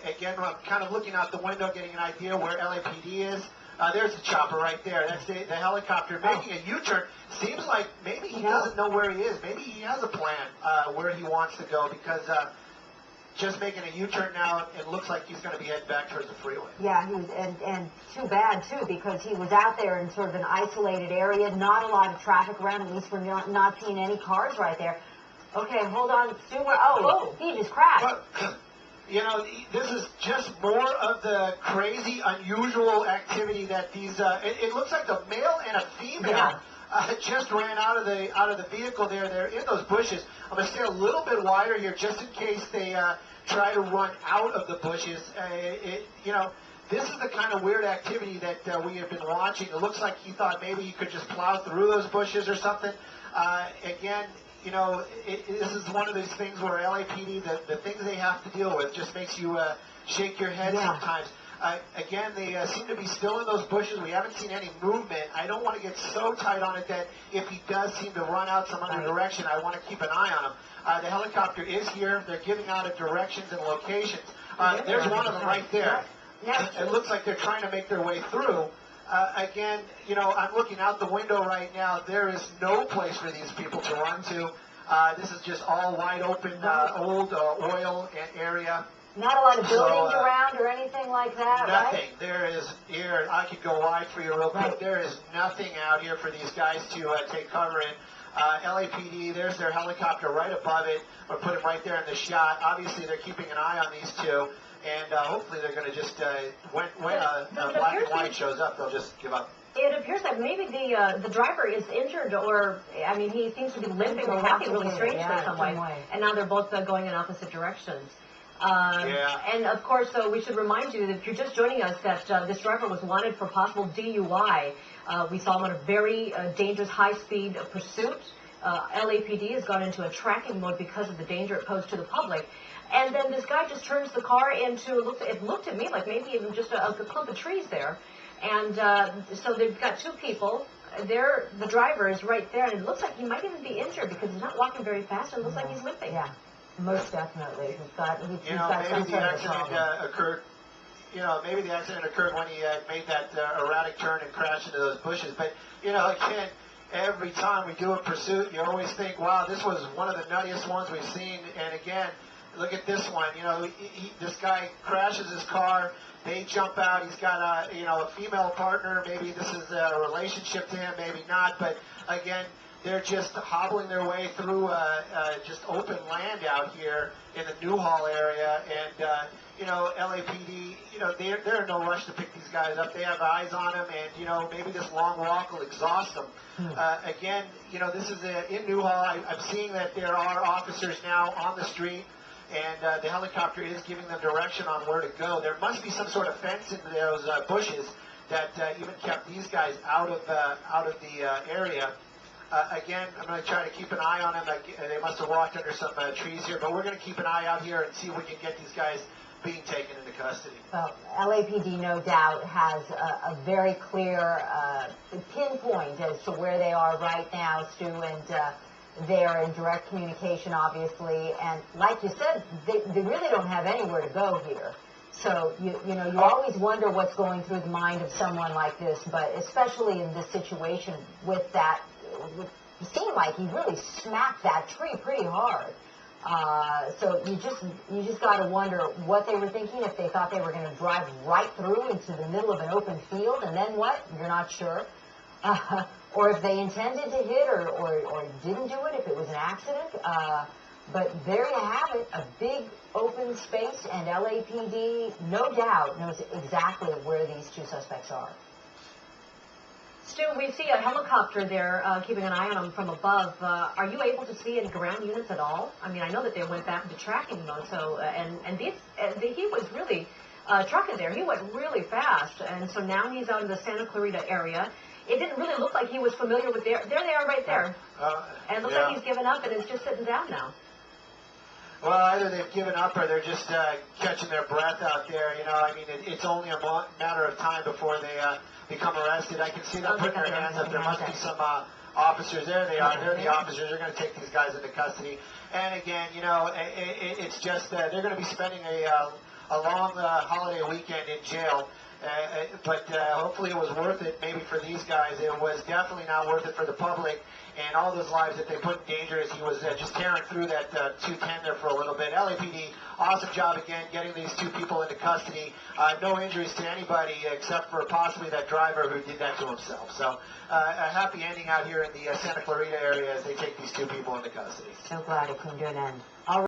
Again, I'm kind of looking out the window, getting an idea where LAPD is. There's the chopper right there. That's the helicopter making a U-turn. Seems like maybe he doesn't know where he is. Maybe he has a plan where he wants to go, because just making a U-turn now, it looks like he's going to be heading back towards the freeway. Yeah, he was, and too bad, too, because he was out there in sort of an isolated area, not a lot of traffic around. At least we're not seeing any cars right there. Okay, hold on, Stu. He just crashed. But, you know, this is just more of the crazy, unusual activity that these. It looks like a male and a female just ran out of the vehicle there. They're in those bushes. I'm going to stay a little bit wider here, just in case they try to run out of the bushes. You know, this is the kind of weird activity that we have been watching. It looks like he thought maybe he could just plow through those bushes or something. Again, you know, this is one of these things where LAPD, the things they have to deal with, just makes you shake your head sometimes. Again, they seem to be still in those bushes. We haven't seen any movement. I don't want to get so tight on it that if he does seem to run out some other direction, I want to keep an eye on him. The helicopter is here. They're giving out directions and locations. There's one of them right there. It looks like they're trying to make their way through. Again, you know, I'm looking out the window right now. There is no place for these people to run to. This is just all wide open, old oil area. Not a lot of buildings around or anything like that, nothing. Right? There is here. I could go wide for you real quick. There is nothing out here for these guys to take cover in. LAPD, there's their helicopter right above it. Or put it right there in the shot. Obviously, they're keeping an eye on these two. And hopefully they're going to just, when a black and white shows up, they'll just give up. It appears that maybe the driver is injured, or, I mean, he seems to be limping or walking really strange for some way. And now they're both going in opposite directions. And, of course, we should remind you that if you're just joining us, that this driver was wanted for possible DUI. We saw him on a very dangerous high-speed pursuit. LAPD has gone into a tracking mode because of the danger it posed to the public. And then this guy just turns the car into, it looked to me like maybe even just a clump of trees there. And so they've got two people. There, the driver is right there, and it looks like he might even be injured because he's not walking very fast, and it looks like he's limping. Yeah, most definitely. He's got some maybe the sort of accident occurred. You know, maybe the accident occurred when he made that erratic turn and crashed into those bushes. But you know, again, every time we do a pursuit, you always think, wow, this was one of the nuttiest ones we've seen. And again, look at this one. You know, this guy crashes his car. They jump out. He's got a female partner. Maybe this is a relationship to him, maybe not. But again, they're just hobbling their way through just open land out here in the Newhall area. And you know, LAPD, you know, they're in no rush to pick these guys up. They have eyes on them, and you know, maybe this long walk will exhaust them. Again, you know, this is in Newhall. I'm seeing that there are officers now on the street. And the helicopter is giving them direction on where to go. There must be some sort of fence in those bushes that even kept these guys out of the area. Again, I'm going to try to keep an eye on them. They must have walked under some trees here, but we're going to keep an eye out here and see if we can get these guys being taken into custody. Well, LAPD, no doubt, has a very clear pinpoint as to where they are right now, Stu, and they're in direct communication, obviously, and like you said, they really don't have anywhere to go here. So, you know, you always wonder what's going through the mind of someone like this, but especially in this situation with that, it seemed like he really smacked that tree pretty hard. So you just got to wonder what they were thinking, if they thought they were going to drive right through into the middle of an open field, and then what? You're not sure. Or if they intended to hit or didn't do it, if it was an accident. But there you have it, a big open space, and LAPD, no doubt, knows exactly where these two suspects are. Stu, we see a helicopter there keeping an eye on them from above. Are you able to see any ground units at all? I mean, I know that they went back into tracking mode, so, he was really trucking there. He went really fast, and so now he's out in the Santa Clarita area. It didn't really look like he was familiar with there they are right there. And it looks like he's given up and is just sitting down now. Well, either they've given up or they're just catching their breath out there. You know, I mean, it's only a matter of time before they become arrested. I can see them putting their hands up. There must be some officers. There they are. They're the officers. They're going to take these guys into custody. And again, you know, it's just they're going to be spending a long holiday weekend in jail. But hopefully it was worth it maybe for these guys. It was definitely not worth it for the public and all those lives that they put in danger as he was just tearing through that 210 there for a little bit. LAPD, awesome job again getting these two people into custody. No injuries to anybody except for possibly that driver who did that to himself. So a happy ending out here in the Santa Clarita area as they take these two people into custody. So glad it came to an end.